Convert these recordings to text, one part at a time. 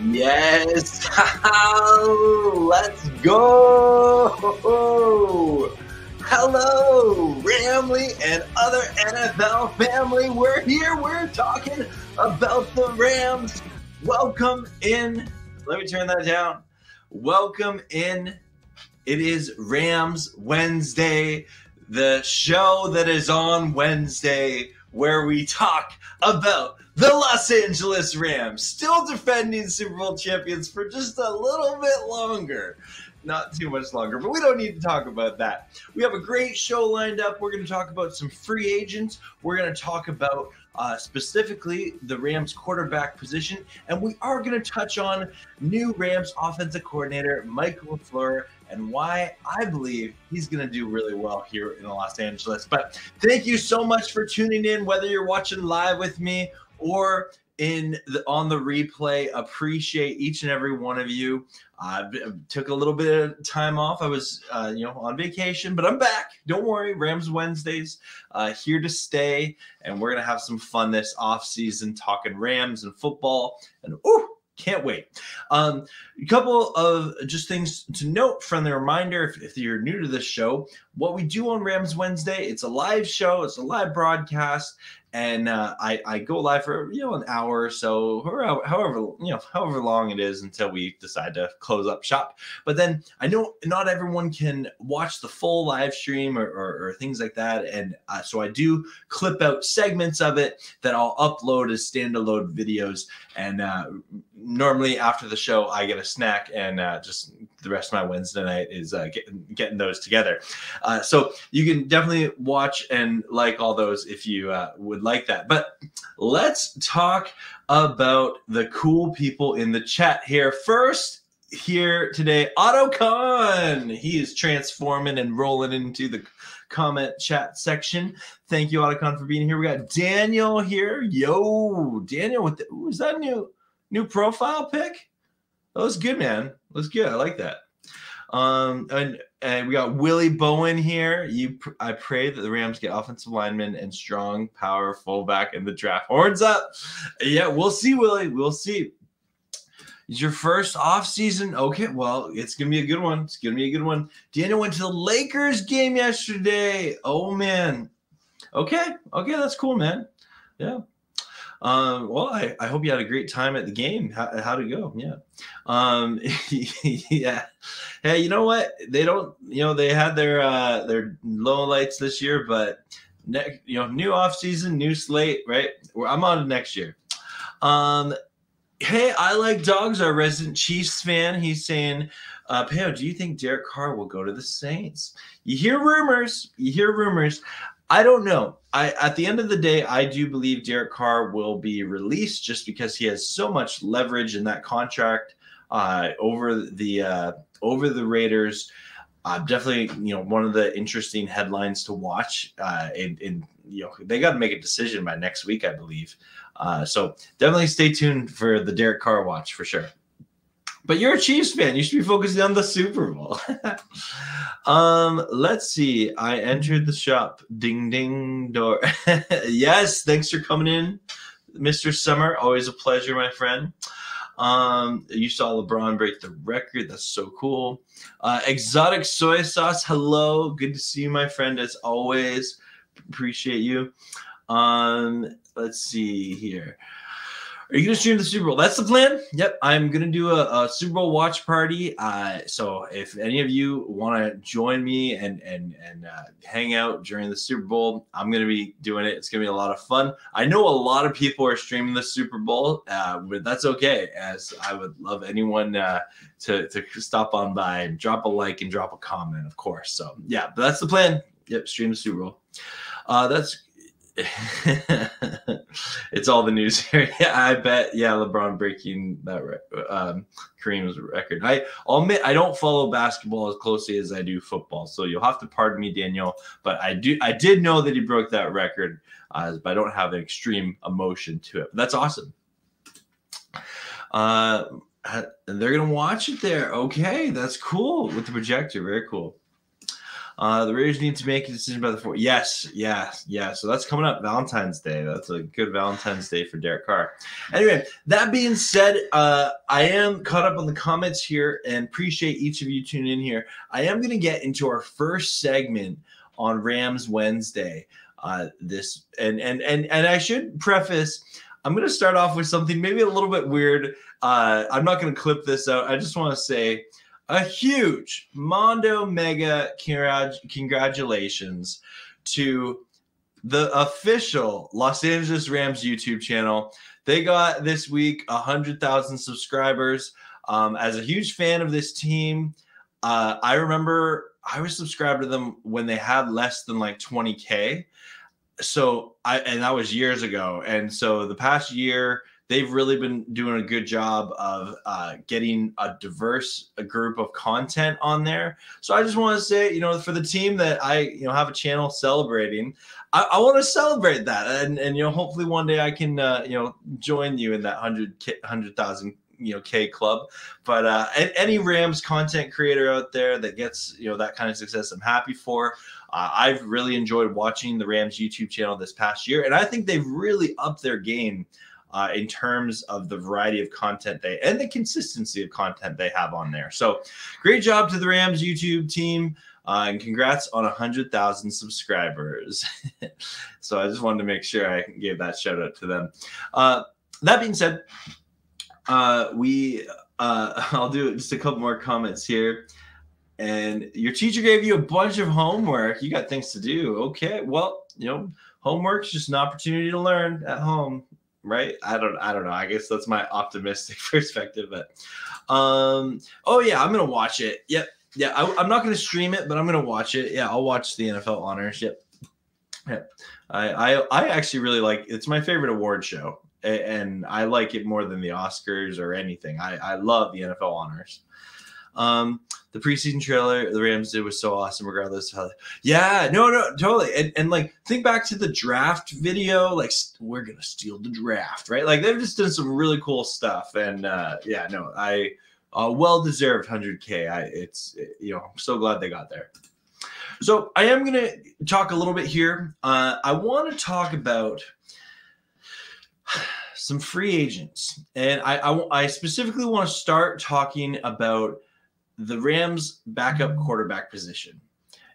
Yes, let's go. Hello, Ramley and other NFL family. We're here. We're talking about the Rams. Welcome in. Let me turn that down. Welcome in. It is Rams Wednesday, the show that is on Wednesday where we talk about the Los Angeles Rams, still defending Super Bowl champions for just a little bit longer. Not too much longer, but we don't need to talk about that. We have a great show lined up. We're going to talk about some free agents. We're going to talk about specifically the Rams quarterback position, and we are going to touch on new Rams offensive coordinator Mike LaFleur and why I believe he's going to do really well here in Los Angeles. But thank you so much for tuning in, whether you're watching live with me or on the replay. Appreciate each and every one of you. Took a little bit of time off. I was on vacation, but I'm back. Don't worry, Rams Wednesdays here to stay, and we're gonna have some fun this off season talking Rams and football. And can't wait. A couple of just things to note from the reminder, if you're new to this show, what we do on Rams Wednesday, it's a live show, it's a live broadcast, and I go live for an hour or so, or however long it is until we decide to close up shop. But then I know not everyone can watch the full live stream or things like that, and so I do clip out segments of it that I'll upload as standalone videos. And normally after the show, I get a snack, and just the rest of my Wednesday night is getting those together. So you can definitely watch and like all those if you would like that. But let's talk about the cool people in the chat here. First, here today, Otto Khan. He is transforming and rolling into the comment chat section. Thank you, Otto Khan, for being here. We got Daniel here. Yo, Daniel, was that new profile pic? That was good, man. That was good. I like that. And we got Willie Bowen here. I pray that the Rams get offensive linemen and strong power fullback in the draft. Horns up. Yeah, we'll see, Willie. We'll see. It's your first off season. Okay, well, it's going to be a good one. It's going to be a good one. Daniel went to the Lakers game yesterday. Oh, man. Okay, that's cool, man. Yeah. Well, I hope you had a great time at the game. How'd it go? Yeah. Yeah. Hey, you know what? They don't, they had their low lights this year, but new off season, new slate, right? I'm on to next year. Hey, I like dogs. Our resident Chiefs fan. He's saying, Peo, do you think Derek Carr will go to the Saints? You hear rumors. I don't know. At the end of the day, I do believe Derek Carr will be released just because he has so much leverage in that contract over the Raiders. Definitely, one of the interesting headlines to watch. They got to make a decision by next week, I believe. So definitely stay tuned for the Derek Carr watch for sure. But you're a Chiefs fan. You should be focusing on the Super Bowl. Let's see. I entered the shop. Ding, ding, door. Yes, thanks for coming in, Mr. Summer. Always a pleasure, my friend. You saw LeBron break the record. That's so cool. Exotic soy sauce. Hello. Good to see you, my friend, as always. Appreciate you. Let's see here. Are you going to stream the Super Bowl? That's the plan. Yep. I'm going to do a Super Bowl watch party. So if any of you want to join me and hang out during the Super Bowl, I'm going to be doing it. It's going to be a lot of fun. I know a lot of people are streaming the Super Bowl, but that's okay, as I would love anyone to stop on by and drop a like and drop a comment, of course. So, yeah, but that's the plan. Yep, stream the Super Bowl. That's it's all the news here. Yeah, I bet. Yeah, LeBron breaking that Kareem's record. I'll admit I don't follow basketball as closely as I do football, so you'll have to pardon me, Daniel. But I did know that he broke that record, but I don't have an extreme emotion to it. But that's awesome. And they're gonna watch it there. Okay, that's cool with the projector. Very cool. The Raiders need to make a decision by the 4th. Yes. So that's coming up, Valentine's Day. That's a good Valentine's Day for Derek Carr. Anyway, that being said, I am caught up on the comments here and appreciate each of you tuning in here. I am going to get into our first segment on Rams Wednesday. And I should preface, I'm going to start off with something maybe a little bit weird. I'm not going to clip this out. I just want to say a huge Mondo Mega congratulations to the official Los Angeles Rams YouTube channel. They got this week 100,000 subscribers. As a huge fan of this team, I remember I was subscribed to them when they had less than like 20K. So and that was years ago. And so the past year, they've really been doing a good job of getting a diverse group of content on there. So I just want to say, for the team that I, have a channel celebrating, I want to celebrate that. And hopefully one day I can, join you in that 100,000 K club. But any Rams content creator out there that gets, that kind of success, I'm happy for. I've really enjoyed watching the Rams YouTube channel this past year. And I think they've really upped their game in terms of the variety of content and the consistency of content they have on there. So great job to the Rams YouTube team, and congrats on 100,000 subscribers. So I just wanted to make sure I gave that shout out to them. That being said, I'll do just a couple more comments here. And your teacher gave you a bunch of homework. You got things to do. Okay, well, homework's just an opportunity to learn at home. Right? I don't know. I guess that's my optimistic perspective. But oh yeah, I'm gonna watch it. Yep. Yeah, I'm not gonna stream it, but I'm gonna watch it. Yeah, I'll watch the NFL Honors. Yep. I actually really like it's my favorite award show, and I like it more than the Oscars or anything. I love the NFL Honors. The preseason trailer the Rams did was so awesome, regardless of how. Yeah, no, totally. And like, think back to the draft video. Like, we're gonna steal the draft, right? Like, they've just done some really cool stuff. And yeah, no, well deserved 100K. I'm so glad they got there. So I am gonna talk a little bit here. I want to talk about some free agents, and I specifically want to start talking about the Rams' backup quarterback position.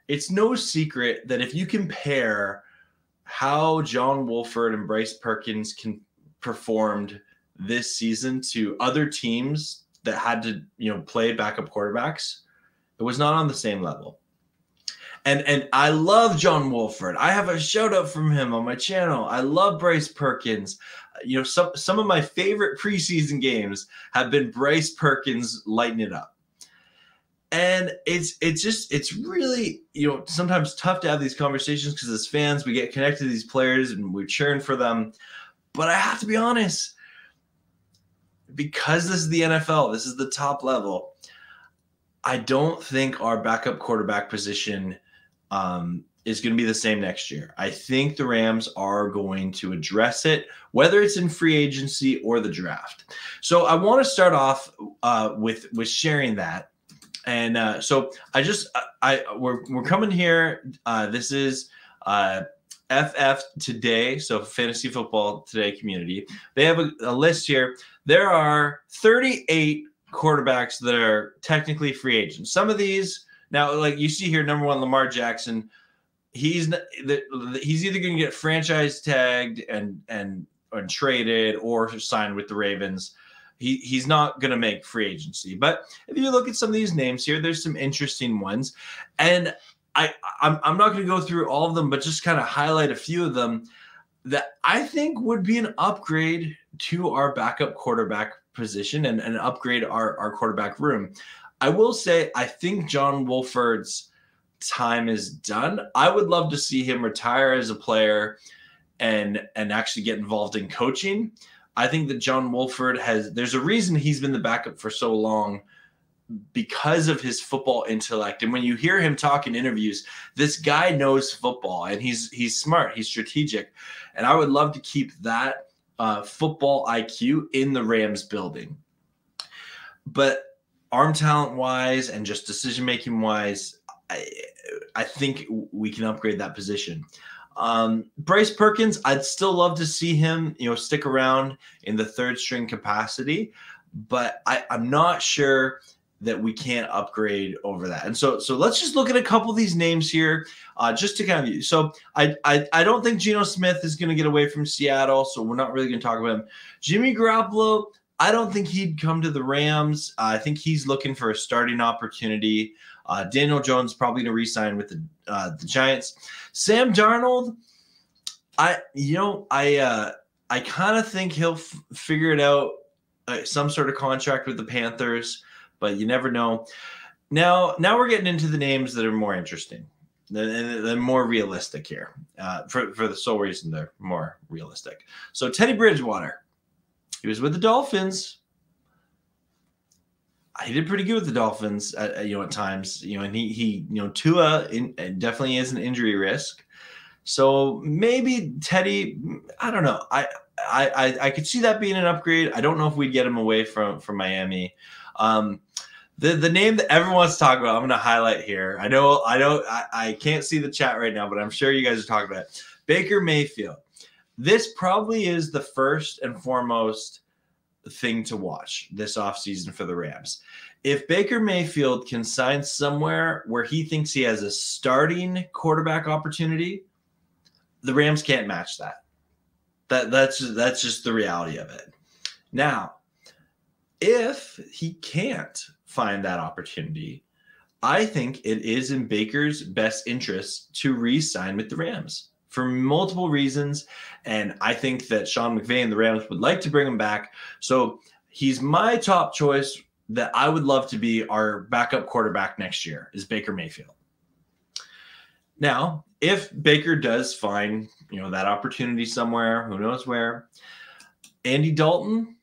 It's no secret that if you compare how John Wolford and Bryce Perkins performed this season to other teams that had to, play backup quarterbacks, it was not on the same level. And I love John Wolford. I have a shout out from him on my channel. I love Bryce Perkins. Some of my favorite preseason games have been Bryce Perkins lighting it up. And it's really, sometimes tough to have these conversations because as fans, we get connected to these players and we're cheering for them. But I have to be honest, because this is the NFL, this is the top level, I don't think our backup quarterback position is going to be the same next year. I think the Rams are going to address it, whether it's in free agency or the draft. So I want to start off with sharing that. And so we're coming here. This is FF Today, so Fantasy Football Today community. They have a list here. There are 38 quarterbacks that are technically free agents. Some of these now, like you see here, number 1, Lamar Jackson. He's either going to get franchise tagged and traded or signed with the Ravens. He's not going to make free agency. But if you look at some of these names here, there's some interesting ones. And I'm not going to go through all of them, but just kind of highlight a few of them that I think would be an upgrade to our backup quarterback position and upgrade our quarterback room. I will say I think John Wolford's time is done. I would love to see him retire as a player and actually get involved in coaching. I think that John Wolford there's a reason he's been the backup for so long because of his football intellect. And when you hear him talk in interviews, this guy knows football and he's smart, he's strategic. And I would love to keep that football IQ in the Rams building. But arm talent wise and just decision making wise, I think we can upgrade that position. Bryce Perkins, I'd still love to see him, stick around in the third string capacity, but I'm not sure that we can't upgrade over that. And so let's just look at a couple of these names here, just to kind of. So I don't think Geno Smith is going to get away from Seattle, so we're not really going to talk about him. Jimmy Garoppolo, I don't think he'd come to the Rams. I think he's looking for a starting opportunity. Daniel Jones probably going to re-sign with the Giants. Sam Darnold, I kind of think he'll figure it out, some sort of contract with the Panthers, but you never know. Now we're getting into the names that are more interesting, they're more realistic here, for the sole reason they're more realistic. So Teddy Bridgewater, he was with the Dolphins. He did pretty good with the Dolphins at times, and he Tua definitely is an injury risk. So maybe Teddy, I don't know. I could see that being an upgrade. I don't know if we'd get him away from Miami. The name that everyone wants to talk about, I'm going to highlight here. I can't see the chat right now, but I'm sure you guys are talking about it. Baker Mayfield. This probably is the first and foremost thing to watch this offseason for the Rams. If Baker Mayfield can sign somewhere where he thinks he has a starting quarterback opportunity, the Rams can't match that. That's just the reality of it. Now, if he can't find that opportunity, I think it is in Baker's best interest to re-sign with the Rams for multiple reasons. And I think that Sean McVay and the Rams would like to bring him back. So he's my top choice that I would love to be our backup quarterback next year is Baker Mayfield. Now, if Baker does find, that opportunity somewhere, who knows where, Andy Dalton,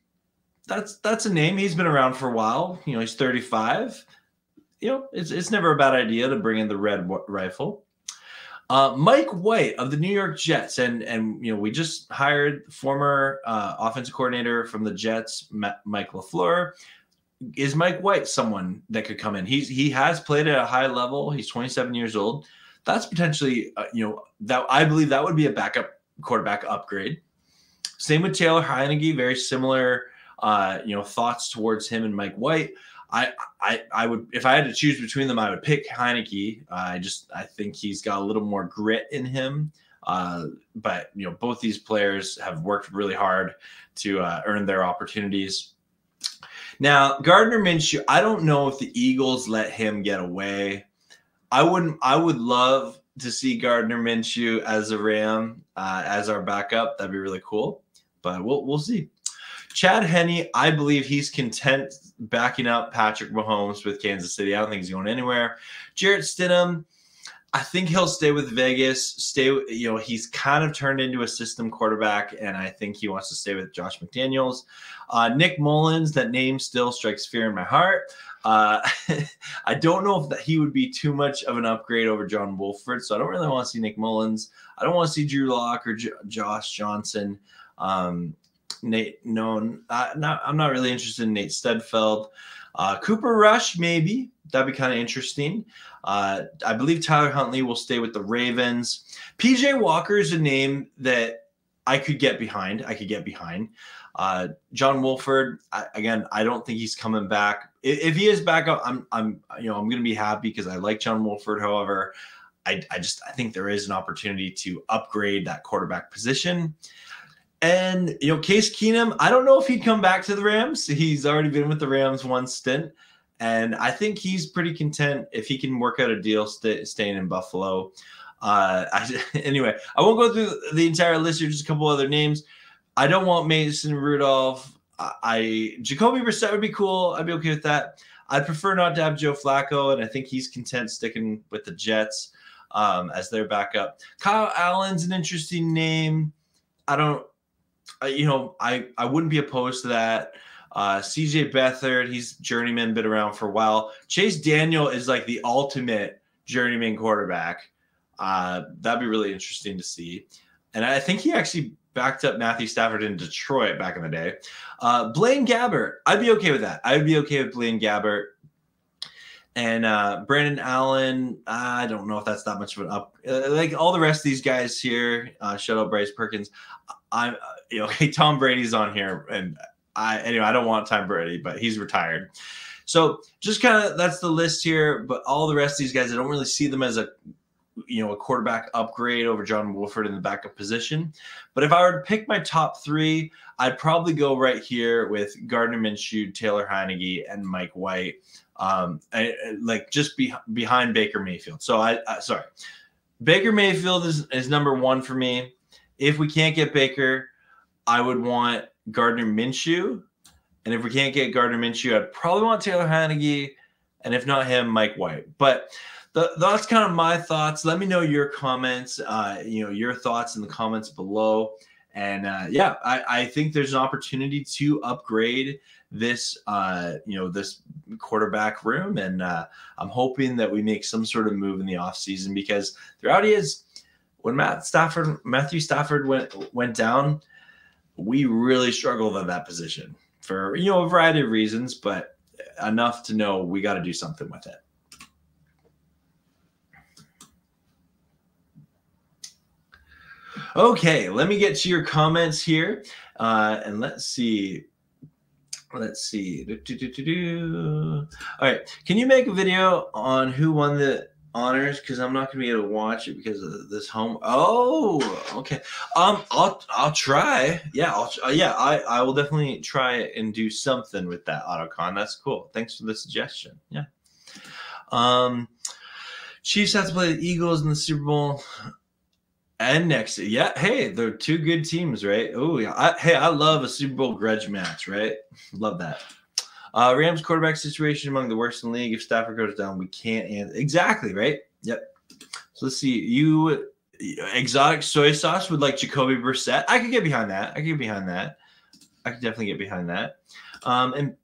that's a name. He's been around for a while. He's 35. It's never a bad idea to bring in the red rifle. Mike White of the New York Jets, and we just hired former offensive coordinator from the Jets, Mike LaFleur. Is Mike White someone that could come in? He has played at a high level. He's 27 years old. That's potentially, that I believe that would be a backup quarterback upgrade. Same with Taylor Heineke, very similar, thoughts towards him and Mike White. I would, if I had to choose between them, I would pick Heineke. I think he's got a little more grit in him. But both these players have worked really hard to earn their opportunities. Now, Gardner Minshew, I don't know if the Eagles let him get away. I would love to see Gardner Minshew as a Ram, as our backup. That'd be really cool. But we'll see. Chad Henne, I believe he's content backing up Patrick Mahomes with Kansas City. I don't think he's going anywhere. Jarrett Stidham, I think he'll stay with Vegas. He's kind of turned into a system quarterback, and I think he wants to stay with Josh McDaniels. Nick Mullins, that name still strikes fear in my heart. I don't know if that he would be too much of an upgrade over John Wolford, so I don't really want to see Nick Mullins. I don't want to see Drew Lock or Josh Johnson. Nate, no, I'm not really interested in Nate Stedfeld. Cooper Rush, maybe. That'd be kind of interesting. I believe Tyler Huntley will stay with the Ravens. PJ Walker is a name that I could get behind. John Wolford, again, I don't think he's coming back. If he is back up, I'm going to be happy because I like John Wolford. However, I think there is an opportunity to upgrade that quarterback position. And, Case Keenum, I don't know if he'd come back to the Rams. He's already been with the Rams one stint. And I think he's pretty content if he can work out a deal staying in Buffalo. Anyway, I won't go through the entire list here, just a couple other names. I don't want Mason Rudolph. Jacoby Brissett would be cool. I'd be okay with that. I'd prefer not to have Joe Flacco, and I think he's content sticking with the Jets as their backup. Kyle Allen's an interesting name. I wouldn't be opposed to that. CJ Beathard, he's journeyman, been around for a while. Chase Daniel is like the ultimate journeyman quarterback. That'd be really interesting to see. And I think he actually backed up Matthew Stafford in Detroit back in the day. Blaine Gabbert, I'd be okay with that. I would be okay with Blaine Gabbert. And Brandon Allen, I don't know if that's that much of an up. Like all the rest of these guys here, shout out Bryce Perkins. I'm, hey, Tom Brady's on here, and I don't want Tom Brady, but he's retired. So just kind of that's the list here. But all the rest of these guys, I don't really see them as a quarterback upgrade over John Wolford in the backup position. But if I were to pick my top three, I'd probably go right here with Gardner Minshew, Taylor Heineke, and Mike White. Behind Baker Mayfield. So sorry. Baker Mayfield is number one for me. If we can't get Baker, I would want Gardner Minshew. And if we can't get Gardner Minshew, I'd probably want Taylor Heineke. And if not him, Mike White. But that's kind of my thoughts. Let me know your comments, your thoughts in the comments below. And I think there's an opportunity to upgrade this, this quarterback room. And I'm hoping that we make some sort of move in the offseason, because the reality is when Matthew Stafford went down, we really struggled at that position for, a variety of reasons, but enough to know we got to do something with it. Okay, let me get to your comments here. And let's see. All right. Can you make a video on who won the honors? Because I'm not going to be able to watch it because of this home. Oh, okay. I'll try. Yeah, I will definitely try and do something with that autocon. That's cool. Thanks for the suggestion. Yeah. Chiefs have to play the Eagles in the Super Bowl. And next, yeah, hey, they're two good teams, right? Oh, yeah. I love a Super Bowl grudge match, right? Love that. Rams quarterback situation among the worst in the league. If Stafford goes down, we can't answer. Exactly, right? Yep. So let's see. You exotic soy sauce with like Jacoby Brissett. I could get behind that. I could definitely get behind that. And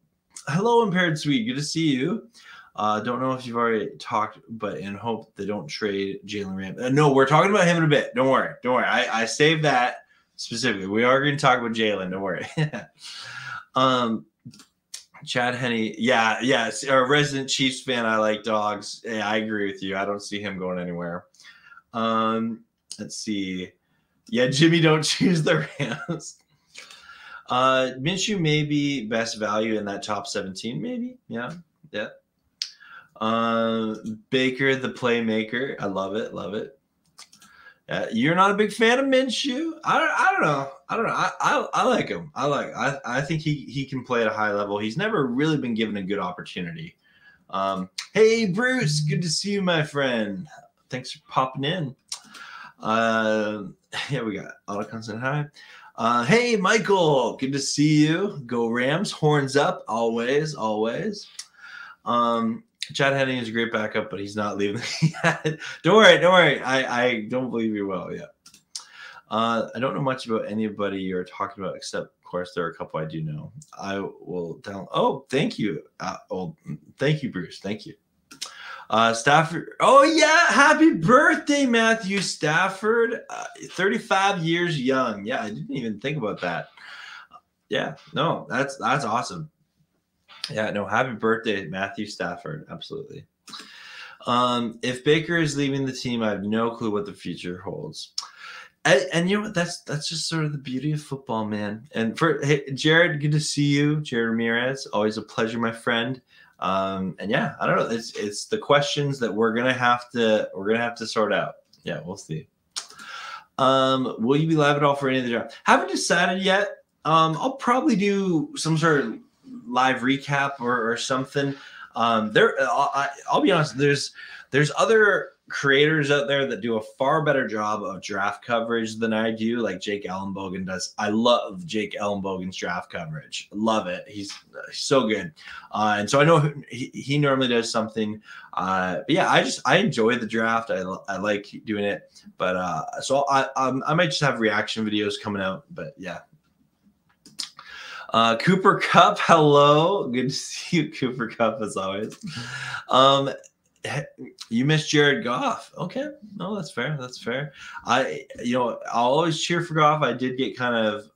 hello, Impaired Sweet. Good to see you. Don't know if you've already talked, but in hope they don't trade Jalen Ramsey. No, we're talking about him in a bit. Don't worry. I saved that specifically. We are going to talk about Jalen. Don't worry. Chad Henne. Yeah. Our resident Chiefs fan. I like dogs. Yeah, I agree with you. I don't see him going anywhere. Let's see. Yeah, Jimmy, don't choose the Rams. Minshew may be best value in that top 17, maybe. Yeah. Baker, the playmaker. I love it. You're not a big fan of Minshew? I don't know. I like him. I think he can play at a high level. He's never really been given a good opportunity. Hey, Bruce, good to see you, my friend. Thanks for popping in. We got AutoConstant High. Hey, Michael, good to see you. Go Rams, horns up, always. Chad Henne is a great backup, but he's not leaving. Don't worry. I don't believe you will. Yeah. I don't know much about anybody you're talking about, except, of course, there are a couple I do know. I will down. Oh, thank you. Thank you, Bruce. Thank you. Stafford. Oh, yeah. Happy birthday, Matthew Stafford. 35 years young. Yeah, I didn't even think about that. Yeah, no, that's awesome. Yeah, no, happy birthday, Matthew Stafford. Absolutely. If Baker is leaving the team, I have no clue what the future holds. And you know what? That's just sort of the beauty of football, man. And hey, Jared, good to see you. Jared Ramirez, always a pleasure, my friend. And yeah, I don't know. It's the questions that we're gonna have to sort out. Yeah, we'll see. Will you be live at all for any of the draft? Haven't decided yet. I'll probably do some sort of live recap or something. I'll be honest, there's other creators out there that do a far better job of draft coverage than I do, like Jake Ellenbogen does. I love Jake Ellenbogen's draft coverage. Love it. He's so good. And so I know he normally does something. But yeah, I enjoy the draft. I like doing it. But so I might just have reaction videos coming out. But yeah. Cooper Kupp, hello. Good to see you, Cooper Kupp, as always. You missed Jared Goff. Okay. No, that's fair. I'll always cheer for Goff. I did get kind of,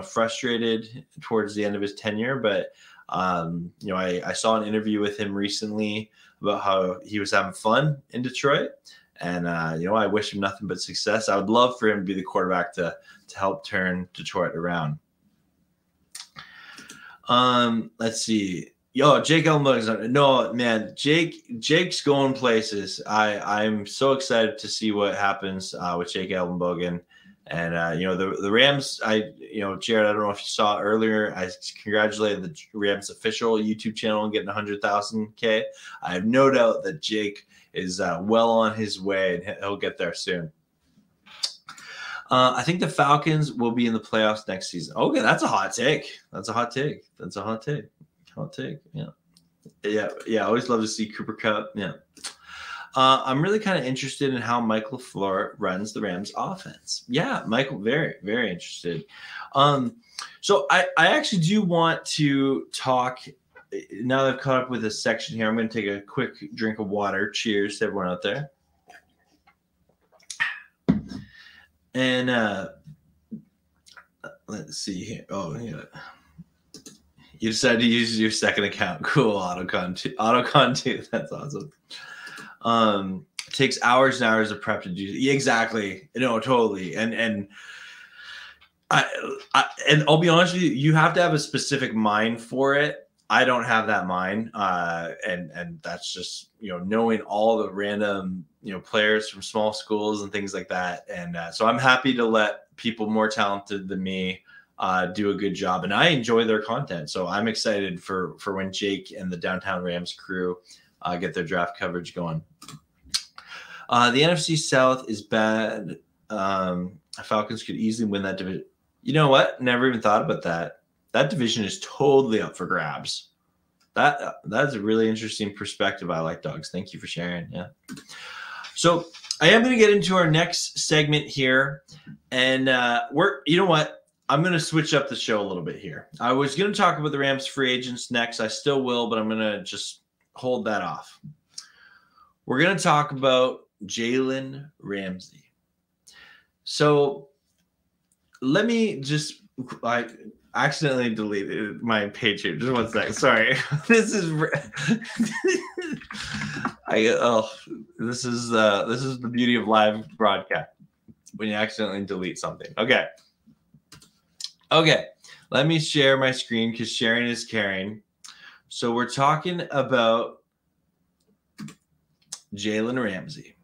frustrated towards the end of his tenure, but You know, I saw an interview with him recently about how he was having fun in Detroit. And, you know, I wish him nothing but success. I would love for him to be the quarterback to help turn Detroit around. Let's see. Yo, Jake Ellenbogen. No, man, Jake's going places. I'm so excited to see what happens with Jake Ellenbogen. And, you know, the Rams, you know, Jared, I don't know if you saw earlier, I congratulated the Rams official YouTube channel on getting 100,000K. I have no doubt that Jake is well on his way, and he'll get there soon. I think the Falcons will be in the playoffs next season. Okay, that's a hot take. That's a hot take. That's a hot take. Hot take. Yeah. I always love to see Cooper Kupp. Yeah. I'm really kind of interested in how Michael LaFleur runs the Rams offense. Yeah, Michael, very, very interested. So I actually do want to talk, now that I've caught up with this section here, I'm going to take a quick drink of water. Cheers to everyone out there. And let's see here. Oh, yeah. You decided to use your second account. Cool. AutoCon too. That's awesome. It takes hours and hours of prep to do. Yeah, exactly. No, totally. And I'll be honest with you, you have to have a specific mind for it. I don't have that mind. And that's just, you know, knowing all the random, you know, players from small schools and things like that. And so I'm happy to let people more talented than me do a good job, and I enjoy their content. So I'm excited for when Jake and the Downtown Rams crew get their draft coverage going. The NFC South is bad. Falcons could easily win that division. You know what? Never even thought about that. That division is totally up for grabs. That's a really interesting perspective. I like, dogs. Thank you for sharing. Yeah. So I am going to get into our next segment here, and you know what? I'm going to switch up the show a little bit here. I was going to talk about the Rams free agents next. I still will, but I'm going to just hold that off. We're going to talk about Jalen Ramsey. So let me just, I accidentally deleted my page here. Just one second. Sorry. This is this is the beauty of live broadcast when you accidentally delete something. Okay, let me share my screen because sharing is caring. So we're talking about Jalen Ramsey.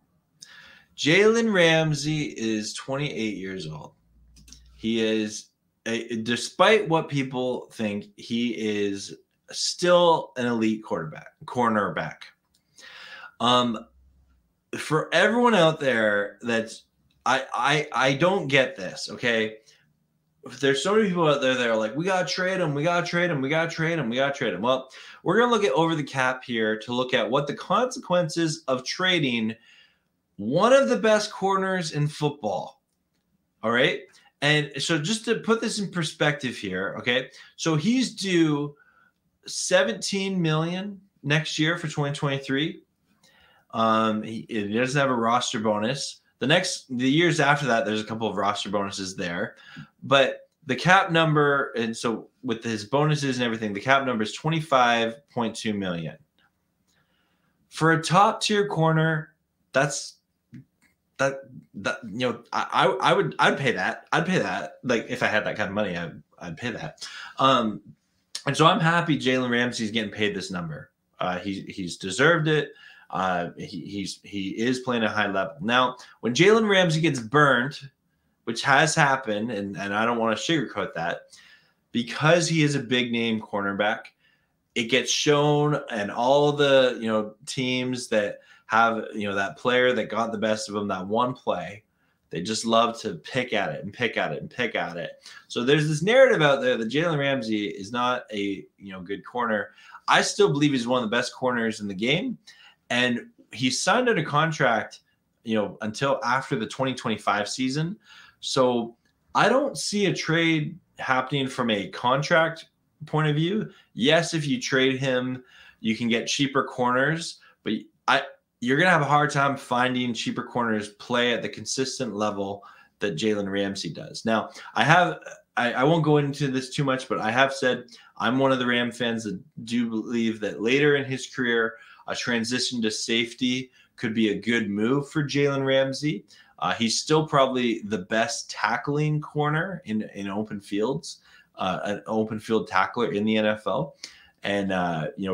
Jalen Ramsey is 28 years old. He is, despite what people think, he is still an elite cornerback. For everyone out there that's, I don't get this, okay? There's so many people out there that are like, we got to trade him. Well, we're going to look at over the cap here to look at what the consequences of trading one of the best corners in football. All right. And so just to put this in perspective here. Okay. So he's due $17 million next year for 2023. He doesn't have a roster bonus. The years after that, there's a couple of roster bonuses there, but the cap number, and so with his bonuses and everything, the cap number is $25.2 million. For a top tier corner, that you know, I'd pay that. I'd pay that. Like if I had that kind of money, I'd pay that. And so I'm happy Jalen Ramsey's getting paid this number. He's deserved it. He is playing a high level. Now, when Jalen Ramsey gets burned, which has happened, and I don't want to sugarcoat that, because he is a big name cornerback, it gets shown, and all the, you know, teams that have, you know, that player that got the best of them that one play, they just love to pick at it and pick at it and pick at it. So there's this narrative out there that Jalen Ramsey is not a, you know, good corner. I still believe he's one of the best corners in the game. And he signed under contract, you know, until after the 2025 season. So I don't see a trade happening from a contract point of view. Yes, if you trade him, you can get cheaper corners, but you're going to have a hard time finding cheaper corners play at the consistent level that Jalen Ramsey does. Now, I have I won't go into this too much, but I have said I'm one of the Ram fans that do believe that later in his career, a transition to safety could be a good move for Jalen Ramsey. He's still probably the best tackling corner in open fields, an open field tackler in the NFL. And,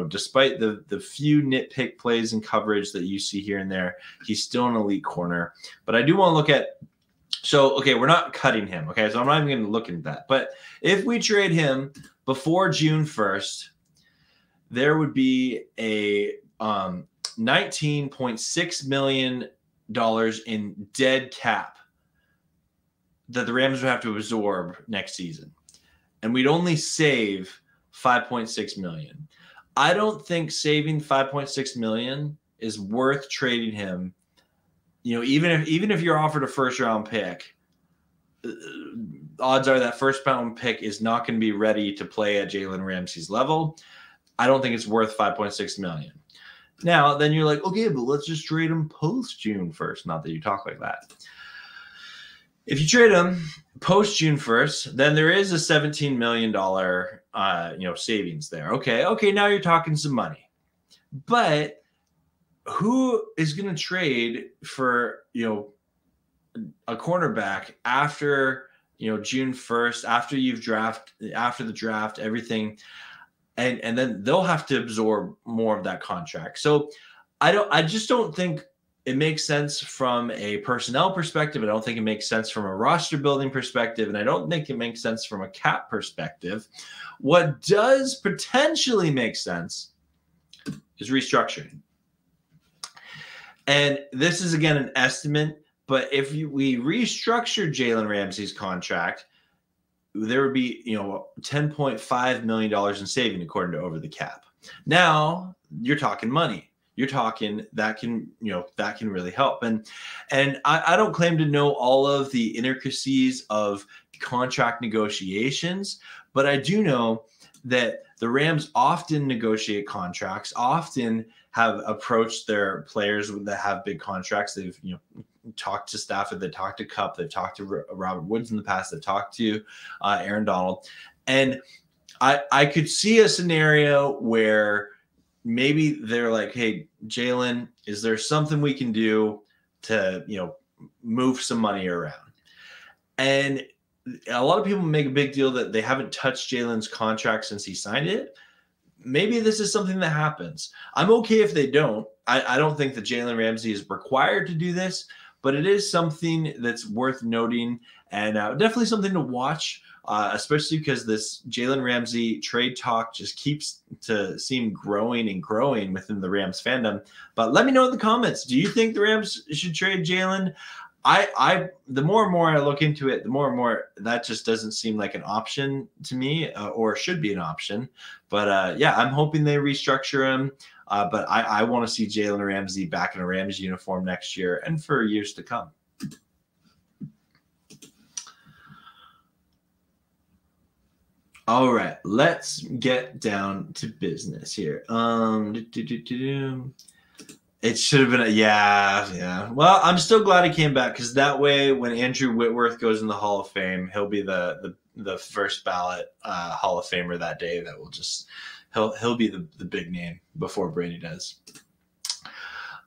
despite the few nitpick plays and coverage that you see here and there, he's still an elite corner. But I do want to look at – so, okay, we're not cutting him, okay? So I'm not even going to look into that. But if we trade him before June 1st, there would be a $19.6 million in dead cap that the Rams would have to absorb next season. And we'd only save – $5.6 million. I don't think saving $5.6 million is worth trading him. Even if you're offered a first round pick, odds are that first round pick is not going to be ready to play at Jalen Ramsey's level. I don't think it's worth $5.6 million. Now, then you're like, okay, but let's just trade him post June 1st. Not that you talk like that. If you trade him post June 1st, then there is a $17 million savings there. Okay, now you're talking some money. But who is going to trade for, a cornerback after, June 1st, after the draft, everything, and then they'll have to absorb more of that contract. So I just don't think it makes sense from a personnel perspective. I don't think it makes sense from a roster building perspective. And I don't think it makes sense from a cap perspective. What does potentially make sense is restructuring. And this is, again, an estimate. But if we restructure Jalen Ramsey's contract, there would be, $10.5 million in saving according to Over the Cap. Now you're talking money. You're talking that can really help. And I don't claim to know all of the intricacies of contract negotiations, but I do know that the Rams often negotiate contracts, often have approached their players that have big contracts. They've, talked to Stafford, they talked to Kupp, they've talked to Robert Woods in the past, they've talked to Aaron Donald. And I could see a scenario where maybe they're like, hey, Jalen, is there something we can do to, move some money around? And a lot of people make a big deal that they haven't touched Jalen's contract since he signed it. Maybe this is something that happens. I'm okay if they don't. I don't think that Jalen Ramsey is required to do this, but it is something that's worth noting and definitely something to watch. Especially because this Jalen Ramsey trade talk just keeps to seem growing and growing within the Rams fandom. But let me know in the comments. Do you think the Rams should trade Jalen? The more and more I look into it, the more and more that just doesn't seem like an option to me, or should be an option. But I'm hoping they restructure him. But I want to see Jalen Ramsey back in a Rams uniform next year and for years to come. All right, let's get down to business here. It should have been yeah. Well, I'm still glad he came back, because that way when Andrew Whitworth goes in the Hall of Fame, he'll be the first ballot Hall of Famer that day. That will just he'll be the big name before Brady does.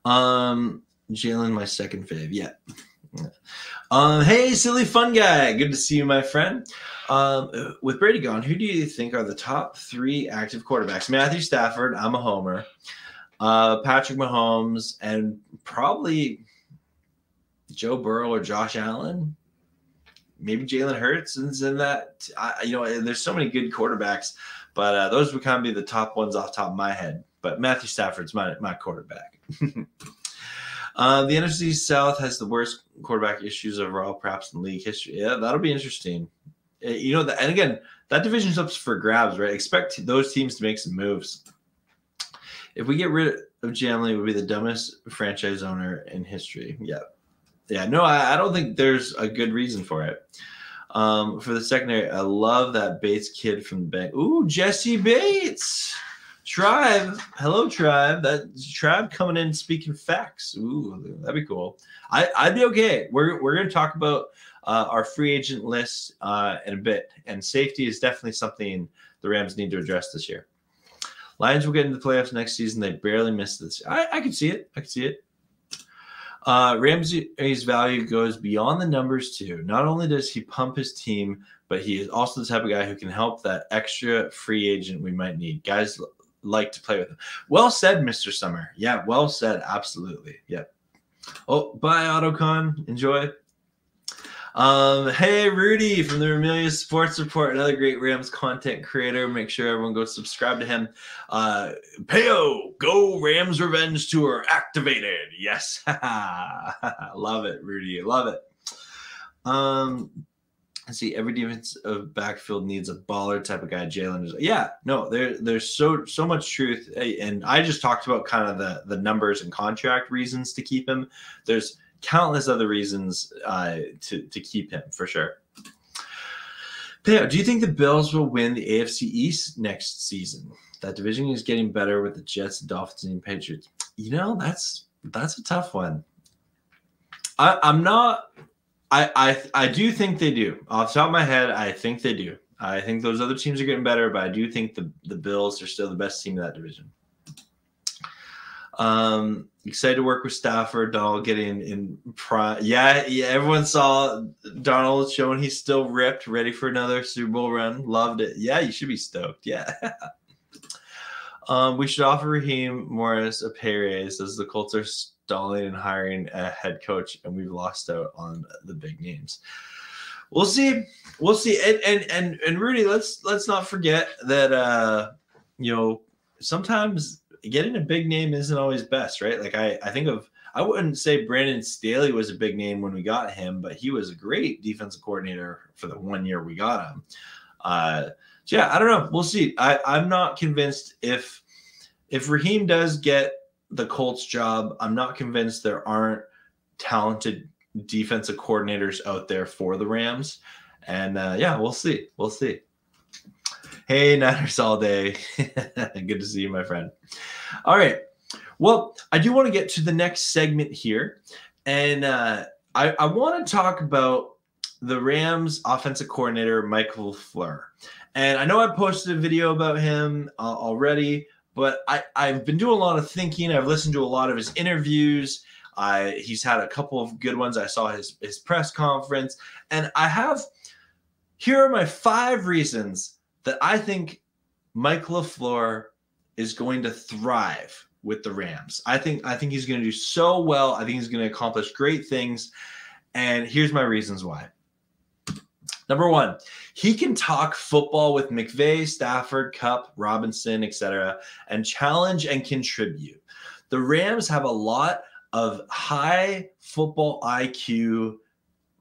Jalen, my second fave. Yeah. Hey, silly fun guy. Good to see you, my friend. With Brady gone, who do you think are the top 3 active quarterbacks? Matthew Stafford, I'm a homer. Patrick Mahomes, and probably Joe Burrow or Josh Allen. Maybe Jalen Hurts is in that. There's so many good quarterbacks, but those would kind of be the top ones off the top of my head. But Matthew Stafford's my quarterback. The NFC South has the worst quarterback issues overall, perhaps in league history. Yeah, that'll be interesting. And again, that division's up for grabs, right? Expect those teams to make some moves. If we get rid of Jalen, it would be the dumbest franchise owner in history. Yeah. No, I don't think there's a good reason for it. For the secondary, I love that Bates kid from the bank. Ooh, Jesse Bates. Tribe, hello Tribe. That Tribe coming in speaking facts. Ooh, that'd be cool. I'd be okay. We're gonna talk about our free agent list in a bit, and safety is definitely something the Rams need to address this year. Lions will get into the playoffs next season. They barely missed this. I could see it. I could see it. Ramsey's value goes beyond the numbers too. Not only does he pump his team, but he is also the type of guy who can help that extra free agent we might need. Guys like to play with him. Well said, Mr. Summer. Yeah, well said. Absolutely. Yep. Oh, bye, Autocon. Enjoy. Hey, Rudy from the Ramelia Sports Report, another great Rams content creator. Make sure everyone goes subscribe to him. Peo, go Rams Revenge Tour activated. Yes. Love it, Rudy. Love it. I see every defensive backfield needs a baller type of guy. Jalen is, yeah, no, there's so much truth. And I just talked about kind of the numbers and contract reasons to keep him. There's countless other reasons to keep him for sure. Peo, do you think the Bills will win the AFC East next season? That division is getting better with the Jets, Dolphins, and Patriots. You know, that's a tough one. I do think they do. Off the top of my head, I think they do. I think those other teams are getting better, but I do think the Bills are still the best team in that division. Excited to work with Stafford. Donald getting in prime. Yeah. Everyone saw Donald showing he's still ripped, ready for another Super Bowl run. Loved it. Yeah, you should be stoked. Yeah. We should offer Raheem Morris a pay raise as the Colts are stalling and hiring a head coach, and we've lost out on the big names. We'll see. We'll see. And Rudy, let's not forget that sometimes getting a big name isn't always best, right? Like I wouldn't say Brandon Staley was a big name when we got him, but he was a great defensive coordinator for the 1 year we got him. So yeah, I don't know. We'll see. I'm not convinced if Raheem does get the Colts job, I'm not convinced there aren't talented defensive coordinators out there for the Rams. And yeah, we'll see. We'll see. Hey, Niners all day. Good to see you, my friend. All right. Well, I do want to get to the next segment here. And I want to talk about the Rams offensive coordinator, Michael LaFleur. And I know I posted a video about him already, but I've been doing a lot of thinking. I've listened to a lot of his interviews. He's had a couple of good ones. I saw his press conference. And here are my 5 reasons that I think Mike LaFleur is going to thrive with the Rams. I think he's going to do so well. I think he's going to accomplish great things. And here's my reasons why. Number 1, he can talk football with McVay, Stafford, Kupp, Robinson, etc., and challenge and contribute. The Rams have a lot of high football IQ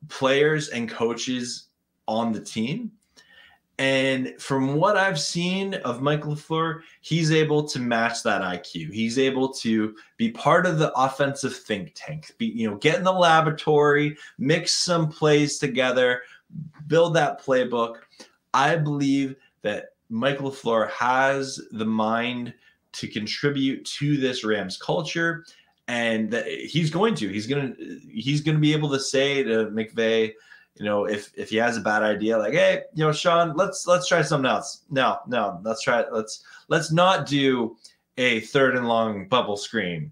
players and coaches on the team. And from what I've seen of Mike LaFleur, he's able to match that IQ. He's able to be part of the offensive think tank, get in the laboratory, mix some plays together, build that playbook. I believe that Mike LaFleur has the mind to contribute to this Rams culture, and that he's going to be able to say to McVay, if he has a bad idea, like, hey, Sean, let's try something else. No, let's not do a 3rd and long bubble screen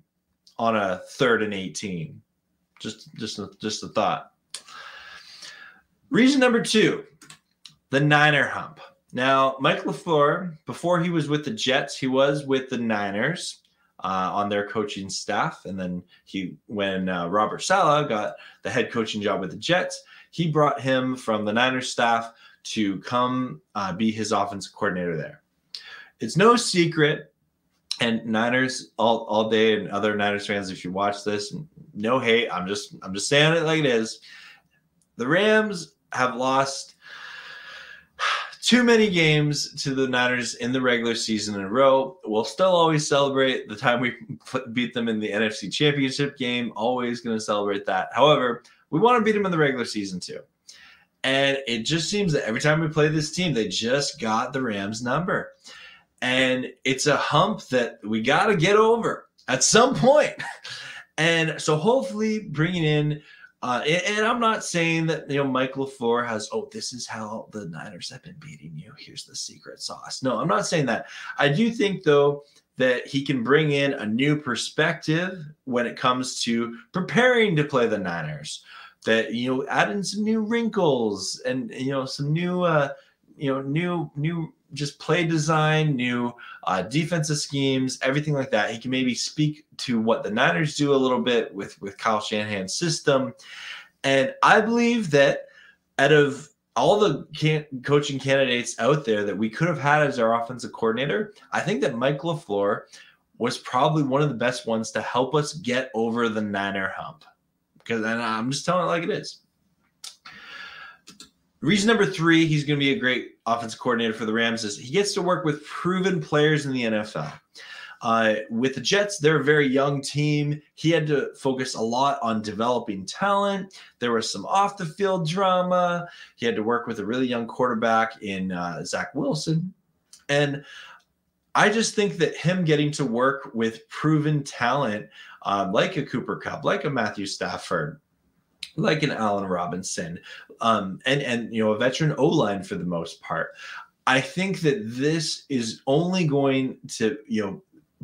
on a 3rd and 18. Just a thought. Reason number 2, the Niner hump. Now, Mike LaFleur, before he was with the Jets, he was with the Niners on their coaching staff. And then when Robert Saleh got the head coaching job with the Jets, he brought him from the Niners staff to come be his offensive coordinator there. It's no secret, and Niners all day, and other Niners fans, if you watch this, no hate. I'm just saying it like it is. The Rams have lost too many games to the Niners in the regular season in a row. We'll still always celebrate the time we beat them in the NFC Championship game. Always going to celebrate that. However, we want to beat them in the regular season too. And it just seems that every time we play this team, they just got the Rams number. And it's a hump that we got to get over at some point. And so hopefully bringing in, and I'm not saying that, Mike LaFleur has, this is how the Niners have been beating you. Here's the secret sauce. No, I'm not saying that. I do think, though, that he can bring in a new perspective when it comes to preparing to play the Niners. That, add in some new wrinkles and, some new, new just play design, new defensive schemes, everything like that. He can maybe speak to what the Niners do a little bit with Kyle Shanahan's system. And I believe that out of all the coaching candidates out there that we could have had as our offensive coordinator, I think that Mike LaFleur was probably one of the best ones to help us get over the Niner hump. Because I'm just telling it like it is. Reason number 3, he's going to be a great offensive coordinator for the Rams is he gets to work with proven players in the NFL. With the Jets, they're a very young team. He had to focus a lot on developing talent. There was some off-the-field drama. He had to work with a really young quarterback in Zach Wilson. And I just think that him getting to work with proven talent like a Cooper Kupp, like a Matthew Stafford, like an Allen Robinson, and a veteran O-line for the most part. I think that this is only going to,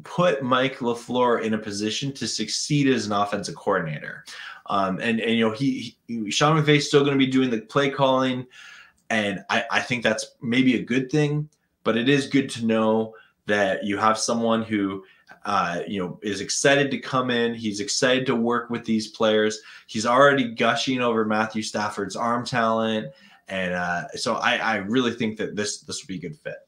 put Mike LaFleur in a position to succeed as an offensive coordinator. Sean McVay is still going to be doing the play calling, and I think that's maybe a good thing, but it is good to know that you have someone who is excited to come in. He's excited to work with these players. He's already gushing over Matthew Stafford's arm talent. And so I really think that this would be a good fit.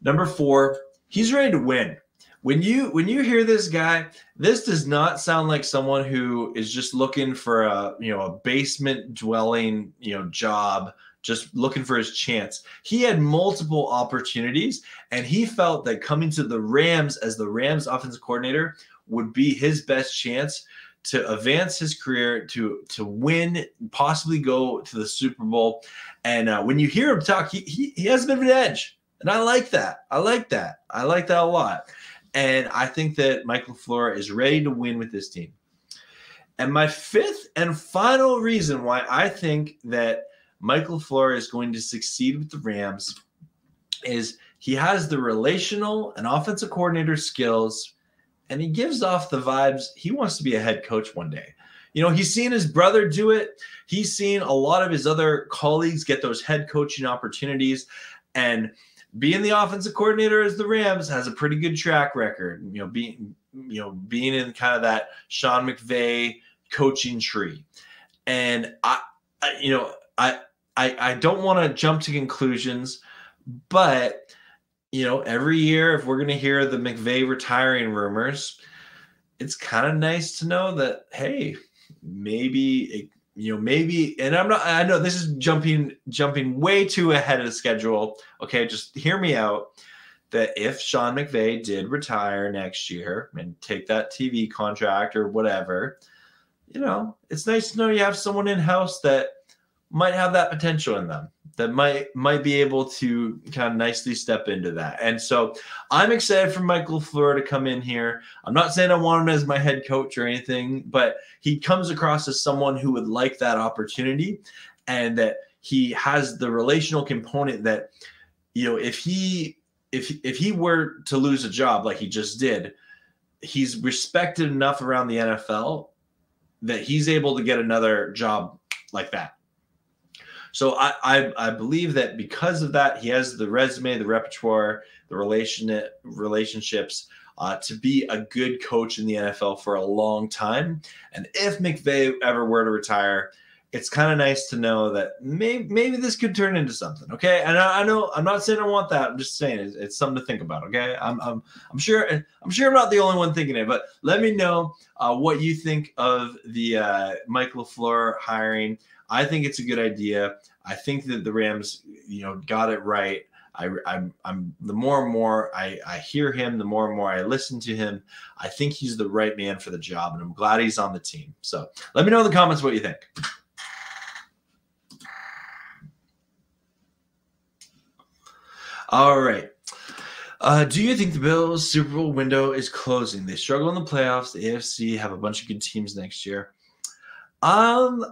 Number 4, he's ready to win. When you hear this guy, this does not sound like someone who is just looking for a basement dwelling, job, just looking for his chance. He had multiple opportunities, and he felt that coming to the Rams as the Rams offensive coordinator would be his best chance to advance his career, to win, possibly go to the Super Bowl. And when you hear him talk, he has a bit of an edge, and I like that. I like that a lot. And I think that Mike LaFleur is ready to win with this team. And my 5th and final reason why I think that Mike LaFleur is going to succeed with the Rams is he has the relational and offensive coordinator skills, and he gives off the vibes he wants to be a head coach one day. He's seen his brother do it. He's seen a lot of his other colleagues get those head coaching opportunities, and being the offensive coordinator as the Rams has a pretty good track record. Being in kind of that Sean McVay coaching tree, and I don't want to jump to conclusions, but every year if we're going to hear the McVay retiring rumors, it's kind of nice to know that, hey, maybe, and I know this is jumping way too ahead of the schedule. Okay, just hear me out. That if Sean McVay did retire next year and take that TV contract or whatever, it's nice to know you have someone in-house that might have that potential in them, that might be able to kind of nicely step into that. And so I'm excited for Mike LaFleur to come in here. I'm not saying I want him as my head coach or anything, but he comes across as someone who would like that opportunity, and that he has the relational component that, if he were to lose a job like he just did, he's respected enough around the NFL that he's able to get another job like that. So I believe that because of that, he has the resume, the repertoire, the relationships to be a good coach in the NFL for a long time. And if McVay ever were to retire, it's kind of nice to know that maybe this could turn into something. Okay, and I know I'm not saying I want that. I'm just saying it's something to think about. Okay, I'm sure I'm not the only one thinking it, but let me know what you think of the Mike LaFleur hiring. I think it's a good idea. I think that the Rams, got it right. I'm the more and more I hear him, the more and more I listen to him. I think he's the right man for the job, and I'm glad he's on the team. So let me know in the comments what you think. All right. Do you think the Bills' Super Bowl window is closing? They struggle in the playoffs. The AFC have a bunch of good teams next year. Um,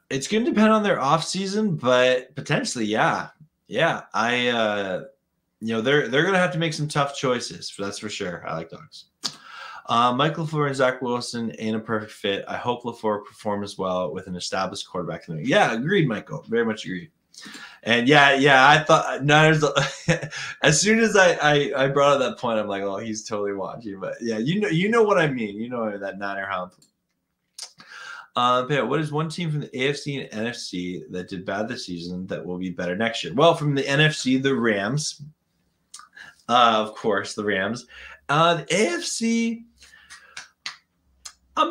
it's going to depend on their offseason, but potentially, yeah. Yeah, they're going to have to make some tough choices. That's for sure. I like dogs. Michael LaFleur and Zach Wilson ain't a perfect fit. I hope LaFleur performs well with an established quarterback. Yeah, agreed, Michael. Very much agreed. And yeah, I thought Niners. As soon as I brought up that point, I'm like, oh, he's totally watching. But yeah, you know what I mean. You know that Niner hump. What is one team from the AFC and NFC that did bad this season that will be better next year? Well, from the NFC, the Rams. Of course, the Rams. The AFC. I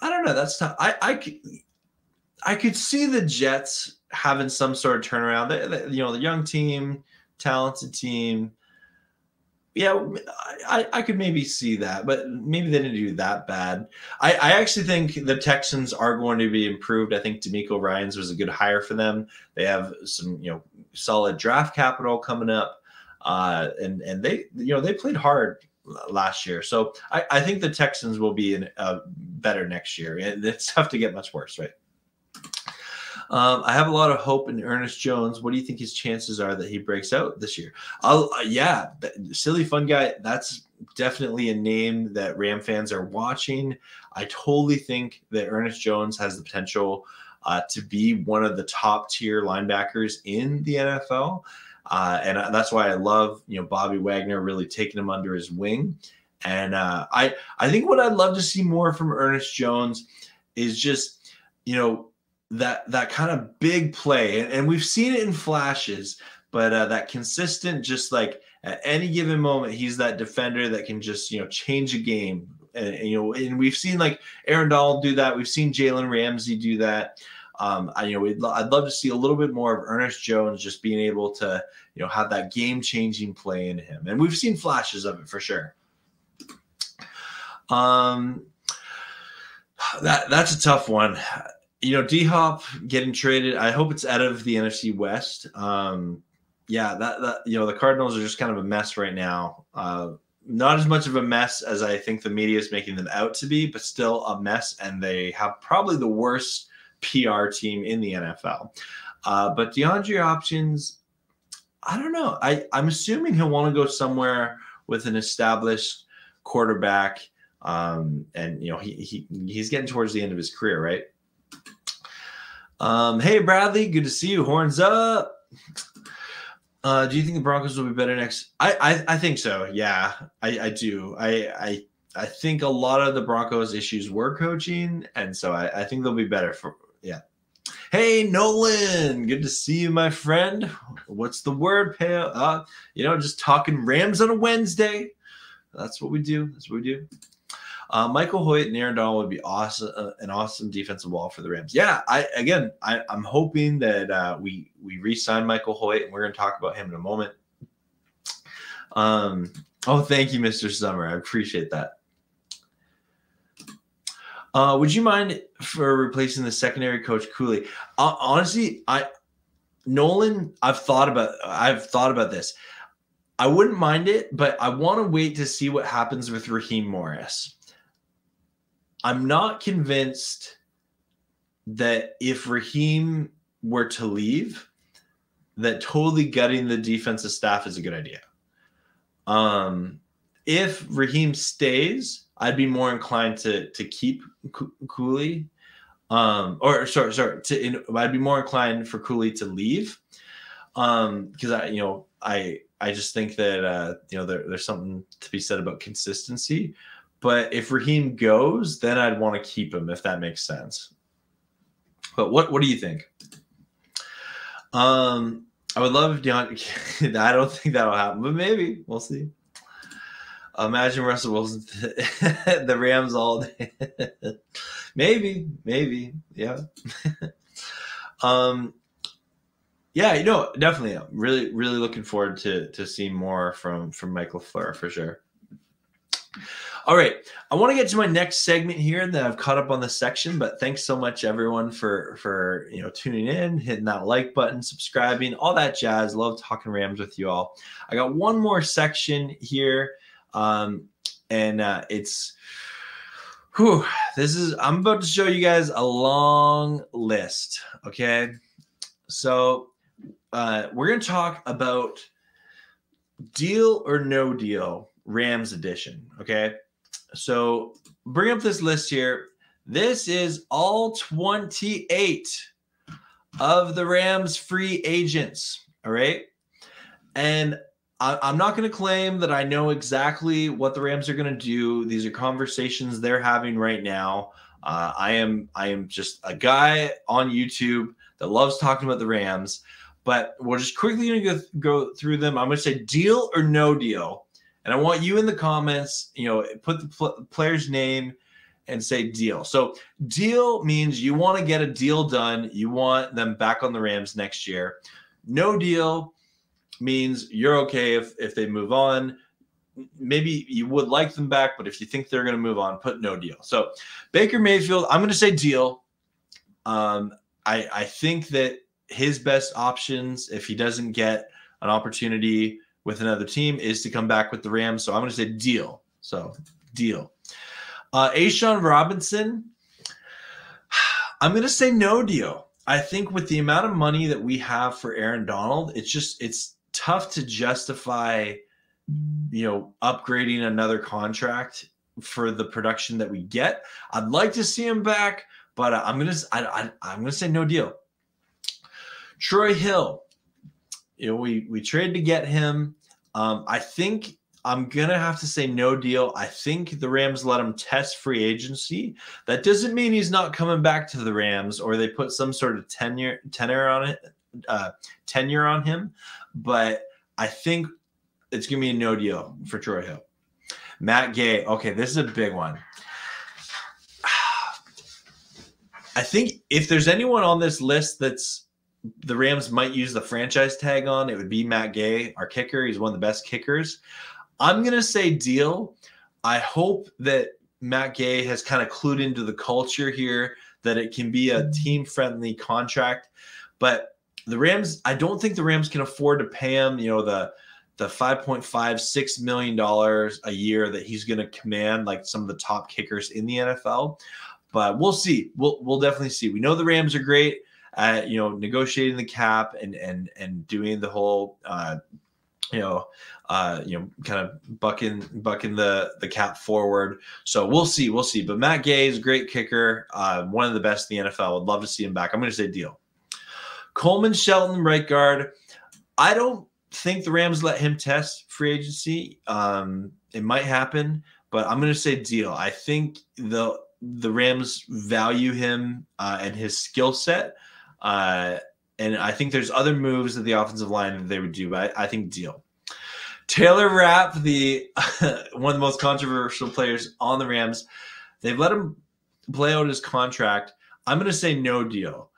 don't know. That's tough. I could see the Jets having some sort of turnaround. The young team, talented team. Yeah, I could maybe see that, but maybe they didn't do that bad. I actually think the Texans are going to be improved. I think DeMeco Ryans was a good hire for them. They have some solid draft capital coming up, and they played hard last year. So I think the Texans will be better next year, and it's tough to get much worse, right? I have a lot of hope in Ernest Jones. What do you think his chances are that he breaks out this year? Silly fun guy. That's definitely a name that Ram fans are watching. I totally think that Ernest Jones has the potential to be one of the top tier linebackers in the NFL. And that's why I love, Bobby Wagner really taking him under his wing. And I think what I'd love to see more from Ernest Jones is just, that kind of big play. And we've seen it in flashes, but that consistent, just like at any given moment, he's that defender that can just, change a game. And we've seen like Aaron Donald do that. We've seen Jalen Ramsey do that. I'd love to see a little bit more of Ernest Jones just being able to, have that game-changing play in him. And we've seen flashes of it for sure. That's a tough one. D-Hop getting traded. I hope it's out of the NFC West. The Cardinals are just kind of a mess right now. Not as much of a mess as I think the media is making them out to be, but still a mess. And they have probably the worst PR team in the NFL. But DeAndre Hopkins, I don't know. I'm assuming he'll want to go somewhere with an established quarterback. He's getting towards the end of his career, right? Hey, Bradley, good to see you. Horns up. Do you think the Broncos will be better next? I think so. Yeah, I do. I think a lot of the Broncos' issues were coaching, and so I think they'll be better yeah. Hey, Nolan, good to see you, my friend. What's the word, Pale? Just talking Rams on a Wednesday. That's what we do. Michael Hoyt and Aaron Donald would be awesome, an awesome defensive wall for the Rams. Yeah, I'm hoping that we re-sign Michael Hoyt, and we're going to talk about him in a moment. Thank you, Mr. Summer. I appreciate that. Would you mind for replacing the secondary coach Cooley? Honestly, Nolan, I've thought about this. I wouldn't mind it, but I want to wait to see what happens with Raheem Morris. I'm not convinced that if Raheem were to leave, that totally gutting the defensive staff is a good idea. If Raheem stays, I'd be more inclined to keep Cooley. I'd be more inclined for Cooley to leave. Because I just think that there's something to be said about consistency. But if Raheem goes, then I'd want to keep him, if that makes sense. But what do you think? I would love if DeAndre. I don't think that'll happen, but maybe we'll see. Imagine Russell Wilson, the Rams all day. maybe, yeah. Definitely. Really, really looking forward to seeing more from Mike LaFleur for sure. All right, I want to get to my next segment here. That I've caught up on this section, but thanks so much everyone for tuning in, hitting that like button, subscribing, all that jazz. Love talking Rams with you all. I got one more section here, and it's. Whew, I'm about to show you guys a long list. Okay, so we're gonna talk about deal or no deal Rams edition. Okay. So bring up this list here. This is all 28 of the Rams free agents. All right. And I'm not going to claim that I know exactly what the Rams are going to do. These are conversations they're having right now. I am just a guy on YouTube that loves talking about the Rams, but we're just quickly going to go through them. I'm going to say deal or no deal. And I want you in the comments, put the player's name and say deal. So deal means you want to get a deal done. You want them back on the Rams next year. No deal means you're okay if they move on. Maybe you would like them back, but if you think they're going to move on, put no deal. So Baker Mayfield, I'm going to say deal. I think that his best options, if he doesn't get an opportunity with another team, is to come back with the Rams. So I'm going to say deal. So deal. A'Shawn Robinson, I'm going to say no deal. I think with the amount of money that we have for Aaron Donald, it's tough to justify, upgrading another contract for the production that we get. I'd like to see him back, but I'm gonna say no deal. Troy Hill, we traded to get him. I think I'm gonna have to say no deal. I think the Rams let him test free agency. That doesn't mean he's not coming back to the Rams, or they put some sort of tenure on him. But I think it's gonna be a no deal for Troy Hill. Matt Gay. Okay, this is a big one. I think if there's anyone on this list that's the Rams might use the franchise tag on, it would be Matt Gay, our kicker. He's one of the best kickers. I'm going to say deal. I hope that Matt Gay has kind of clued into the culture here, that it can be a team-friendly contract. But the Rams, I don't think the Rams can afford to pay him, the $5.56 million a year that he's going to command like some of the top kickers in the NFL. But we'll see. We'll definitely see. We know the Rams are great at negotiating the cap and doing the whole kind of bucking the cap forward. So we'll see. But Matt Gay is a great kicker, one of the best in the NFL. Would love to see him back. I'm going to say deal. Coleman Shelton, right guard. I don't think the Rams let him test free agency. It might happen, but I'm going to say deal. I think the Rams value him and his skill set. And I think there's other moves of the offensive line that they would do, but I think deal. Taylor Rapp, the one of the most controversial players on the Rams, they've let him play out his contract. I'm going to say no deal.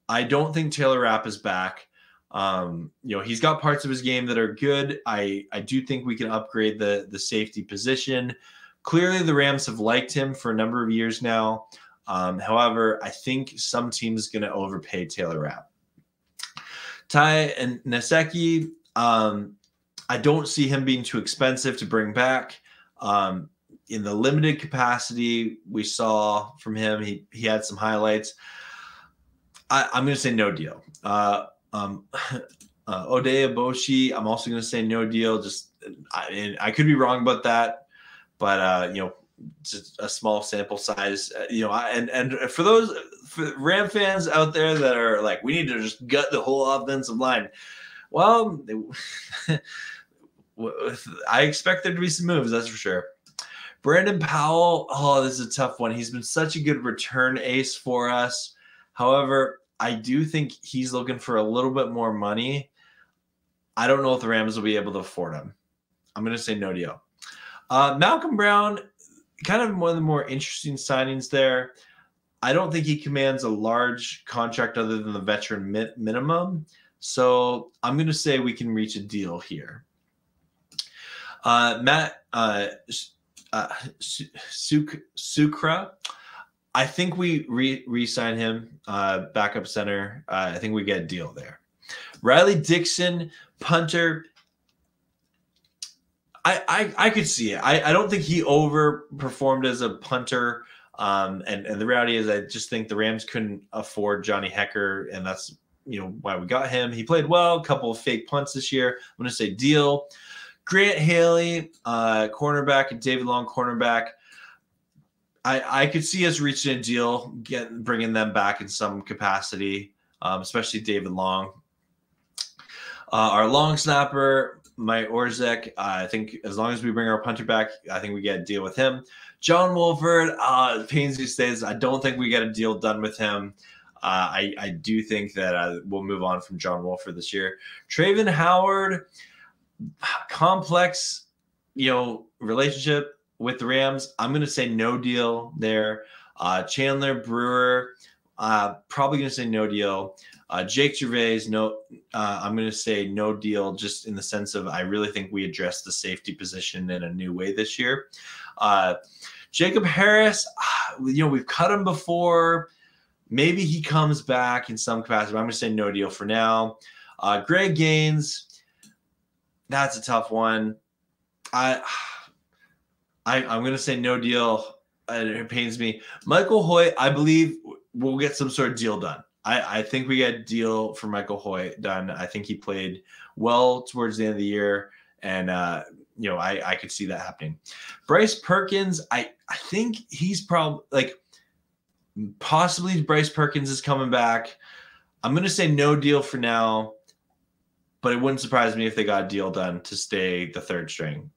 I don't think Taylor Rapp is back. He's got parts of his game that are good. I do think we can upgrade the safety position. Clearly, the Rams have liked him for a number of years now. However, I think some team's going to overpay Taylor Rapp. Ty and Naseki, I don't see him being too expensive to bring back. In the limited capacity we saw from him, he had some highlights. I'm going to say no deal. Odea Boshi, I'm also going to say no deal. I could be wrong about that, but just a small sample size. And for Ram fans out there that are like, we need to just gut the whole offensive line. Well, I expect there to be some moves, that's for sure. Brandon Powell, this is a tough one. He's been such a good return ace for us. However, I do think he's looking for a little bit more money. I don't know if the Rams will be able to afford him. I'm going to say no deal. Malcolm Brown, kind of one of the more interesting signings there. I don't think he commands a large contract other than the veteran minimum. So I'm going to say we can reach a deal here. Matt Sucra. I think we re-sign him, backup center. I think we get a deal there. Riley Dixon, punter. I could see it. I don't think he overperformed as a punter. And the reality is, I just think the Rams couldn't afford Johnny Hecker, and that's why we got him. He played well, a couple of fake punts this year. I'm going to say deal. Grant Haley, cornerback, and David Long, cornerback. I could see us reaching a deal, bringing them back in some capacity, especially David Long. Our long snapper, Mike Orzek, I think as long as we bring our punter back, I think we get a deal with him. John Wolford, pains these days. I don't think we get a deal done with him. I do think that we'll move on from John Wolford this year. Traven Howard, complex, relationship with the Rams. I'm going to say no deal there. Chandler Brewer, probably going to say no deal. Jake Gervais, no. I'm going to say no deal, just in the sense of I really think we addressed the safety position in a new way this year. Jacob Harris, we've cut him before. Maybe he comes back in some capacity, but I'm going to say no deal for now. Greg Gaines, that's a tough one. I'm going to say no deal. It pains me. Michael Hoyt, I believe we'll get some sort of deal done. I think we get a deal for Michael Hoyt done. I think he played well towards the end of the year, and I could see that happening. Bryce Perkins, I think he's probably possibly Bryce Perkins is coming back. I'm going to say no deal for now, but it wouldn't surprise me if they got a deal done to stay the third string.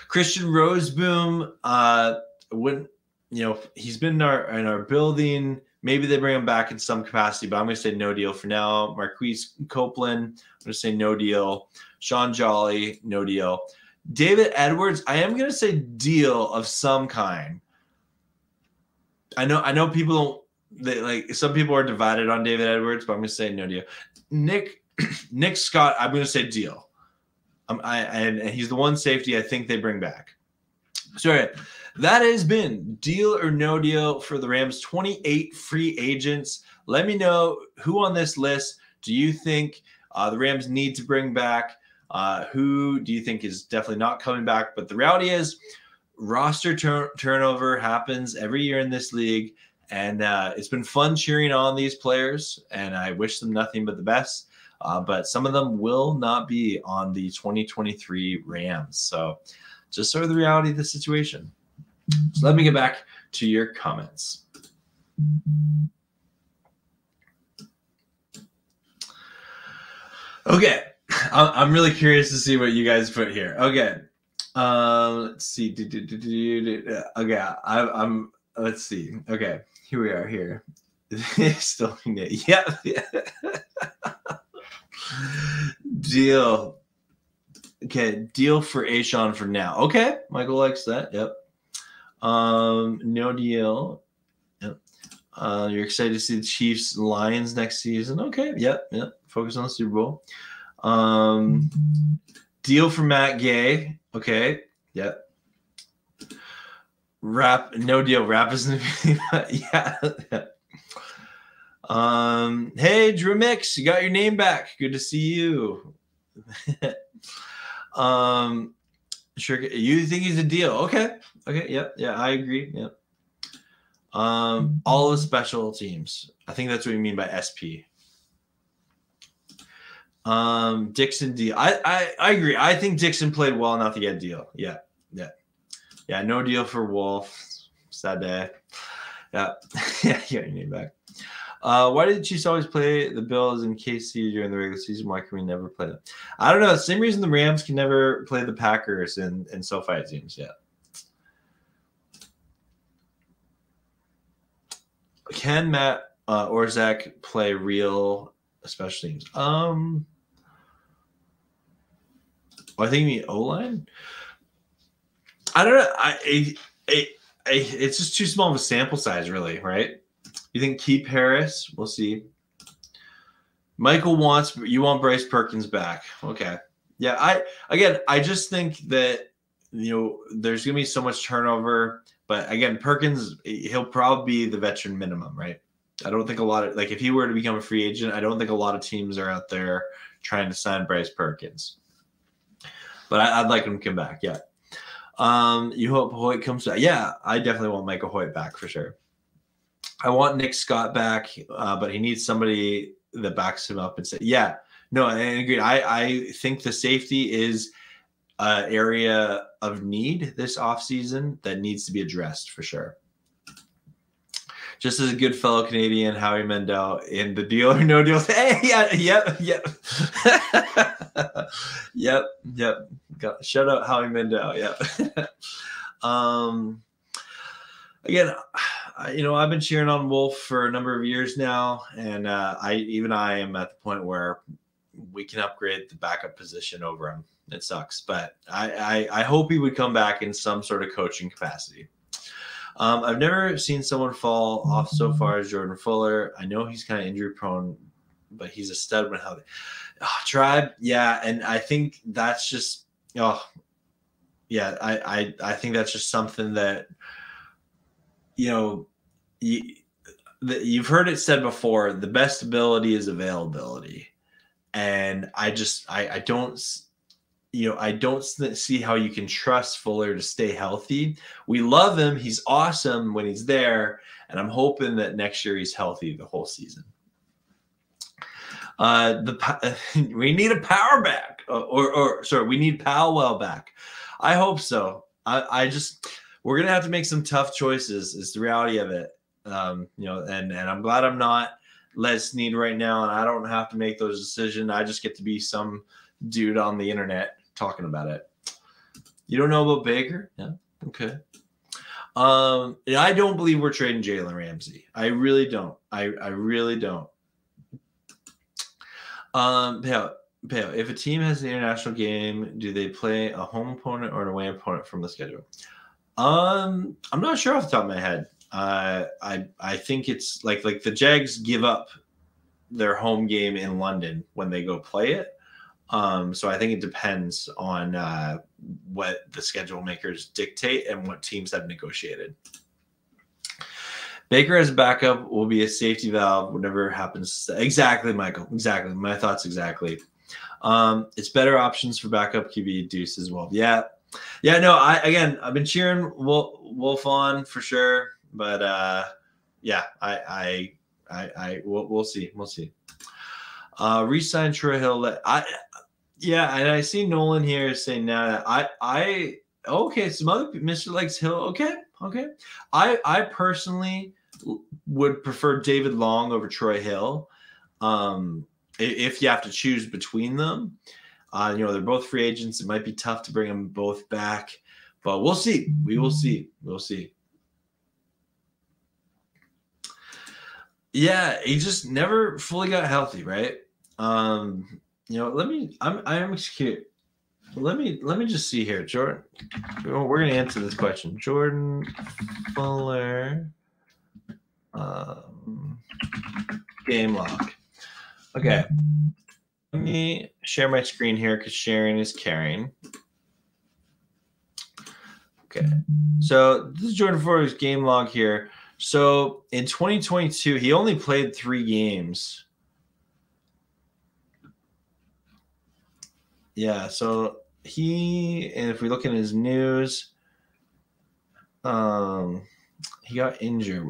Christian Roseboom, he's been in our building. Maybe they bring him back in some capacity, but I'm going to say no deal for now. Marquise Copeland, I'm going to say no deal. Sean Jolly, no deal. David Edwards, I am going to say deal of some kind. I know people don't, some people are divided on David Edwards, but I'm going to say no deal. Nick Scott, I'm going to say deal. And he's the one safety I think they bring back. So that has been deal or no deal for the Rams. 28 free agents. Let me know who on this list do you think the Rams need to bring back? Who do you think is definitely not coming back? But the reality is roster turnover happens every year in this league. And it's been fun cheering on these players, and I wish them nothing but the best. But some of them will not be on the 2023 Rams. So just sort of the reality of the situation. So let me get back to your comments. Okay. I'm really curious to see what you guys put here. Okay. Let's see. Okay. Let's see. Okay. Here we are here. Still, yeah. Deal. Okay, deal for Ashawn for now. Okay, Michael likes that. Yep. No deal. Yep. You're excited to see the Chiefs and Lions next season. Okay. Yep. Focus on the Super Bowl. Deal for Matt Gay. Okay. Yep. Rap. No deal. Rap isn't. Yeah. Hey, Drew Mix, you got your name back. Good to see you. Sure. You think he's a deal? Okay. Yeah. I agree. Yep. All the special teams. I think that's what you mean by SP. Dixon deal. I agree. I think Dixon played well enough to get a deal. Yeah. No deal for Wolf. Sad day. Yeah. Yeah. You got your name back. Why did the Chiefs always play the Bills and KC during the regular season? Why can we never play them? I don't know. Same reason the Rams can never play the Packers in SoFi, it seems. Yeah. Can Matt Orzak play real special teams? I think you mean O-line. I don't know. It's just too small of a sample size, really, right? You think keep Harris? We'll see. Michael you want Bryce Perkins back. Okay. Yeah, I just think that there's going to be so much turnover. But again, Perkins, he'll probably be the veteran minimum, right? I don't think a lot of, like, if he were to become a free agent, I don't think a lot of teams are out there trying to sign Bryce Perkins. But I'd like him to come back, yeah. You hope Hoyt comes back. Yeah, I definitely want Michael Hoyt back for sure. I want Nick Scott back, but he needs somebody that backs him up and say, yeah, no, I agree. I think the safety is an area of need this offseason that needs to be addressed for sure. Just as a good fellow Canadian, Howie Mandel in the Deal or No Deal. Hey, yep. yep. Shout out Howie Mandel. Yep. Again, I've been cheering on Wolf for a number of years now, and I am at the point where we can upgrade the backup position over him. It sucks, but I hope he would come back in some sort of coaching capacity. I've never seen someone fall off so far as Jordan Fuller. I know he's kind of injury prone, but he's a stud when healthy. Tribe, yeah, and I think that's just I think that's just something that you've heard it said before. The best ability is availability, and I don't see how you can trust Fuller to stay healthy. We love him. He's awesome when he's there. And I'm hoping that next year he's healthy the whole season. We need a power back we need Powell back. I hope so. We're going to have to make some tough choices is the reality of it. And I'm glad I'm not Les Snead right now. And I don't have to make those decisions. I just get to be some dude on the internet talking about it. You don't know about Baker? Yeah. Okay. I don't believe we're trading Jalen Ramsey. I really don't. I really don't. If a team has an international game, do they play a home opponent or an away opponent from the schedule? I'm not sure off the top of my head. I think it's like the Jags give up their home game in London when they go play it. So I think it depends on what the schedule makers dictate and what teams have negotiated. Baker as a backup will be a safety valve whatever happens. Exactly, Michael. Exactly. My thoughts exactly. It's better options for backup QB Deuce as well. Yeah. No, I've been cheering Wolf on for sure, but we'll see. We'll see. Resign Troy Hill. And I see Nolan here saying now that some other Mr. likes Hill. Okay. I personally would prefer David Long over Troy Hill. If you have to choose between them, they're both free agents. It might be tough to bring them both back, but we'll see. We will see. We'll see. Yeah, he just never fully got healthy, right? I'm curious. Let me just see here, Jordan. We're gonna answer this question. Jordan Fuller, game log. Okay, let me share my screen here because sharing is caring. Okay, so this is Jordan Fuller's game log here. So in 2022, he only played 3 games. Yeah, so and if we look in his news, he got injured.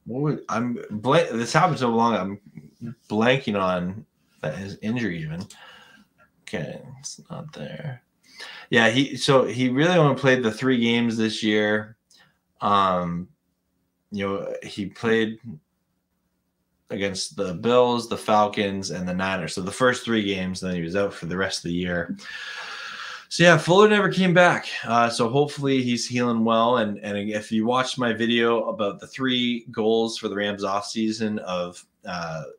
This happened so long, I'm blanking on his injury even. Okay, it's not there. Yeah, he really only played the 3 games this year. He played against the Bills, the Falcons, and the Niners. So the first 3 games, and then he was out for the rest of the year. So yeah, Fuller never came back. So hopefully he's healing well. And if you watched my video about the 3 goals for the Rams offseason of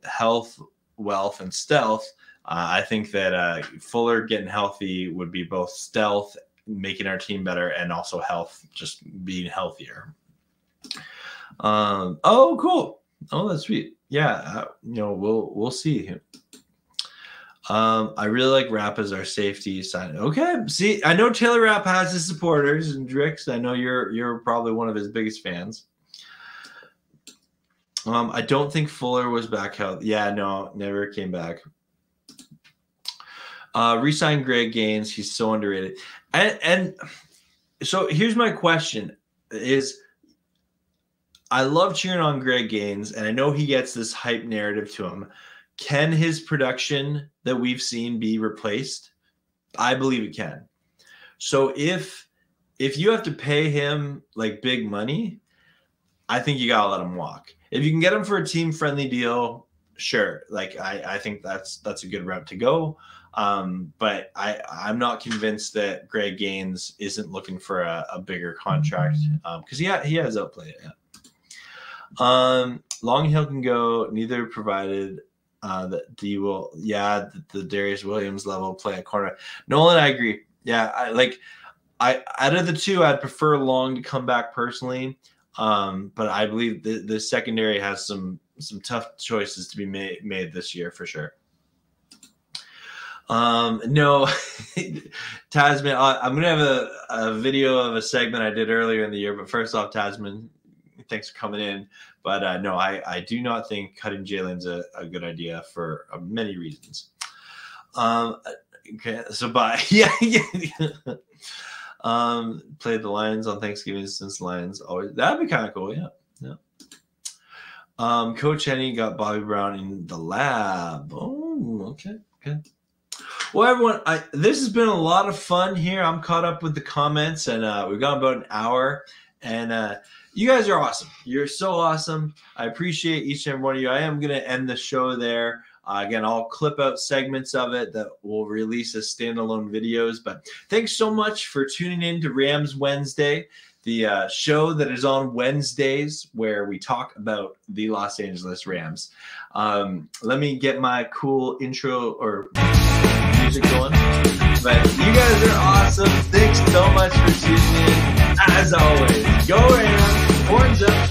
health, wealth, and stealth, I think that Fuller getting healthy would be both stealth, making our team better, and also health, just being healthier. Oh, cool. Oh, that's sweet. Yeah, we'll see. I really like Rapp as our safety sign. Okay, see, I know Taylor Rapp has his supporters, and Drix, I know you're probably one of his biggest fans. I don't think Fuller was back healthy. Yeah, no, never came back. Resign Greg Gaines. He's so underrated. And so here's my question is, I love cheering on Greg Gaines, and I know he gets this hype narrative to him. Can his production that we've seen be replaced? I believe it can. So if you have to pay him like big money, I think you gotta let him walk. If you can get him for a team-friendly deal, sure. Like I think that's a good route to go. But I'm not convinced that Greg Gaines isn't looking for a bigger contract because he has outplayed it. Yeah. Long Hill can go. Neither provided that D will. Yeah, the Darius Williams level play at corner. Nolan, I agree. Yeah, I out of the two, I'd prefer Long to come back personally. But I believe the secondary has some tough choices to be made this year for sure. No, Tasman, I'm going to have a video of a segment I did earlier in the year, but first off, Tasman, thanks for coming in. But no, I do not think cutting Jalen's a good idea for many reasons. Okay, so bye. Yeah. Played the Lions on Thanksgiving since Lions always, that'd be kind of cool. Yeah. Coach Henny got Bobby Brown in the lab. Oh, okay. Well, everyone, this has been a lot of fun here. I'm caught up with the comments, and we've got about an hour. And you guys are awesome. You're so awesome. I appreciate each and every one of you. I am going to end the show there. Again, I'll clip out segments of it that will release as standalone videos. But thanks so much for tuning in to Rams Wednesday, the show that is on Wednesdays where we talk about the Los Angeles Rams. Let me get my cool intro or music going. But you guys are awesome. Thanks so much for tuning in. As always, go Rams, horns up.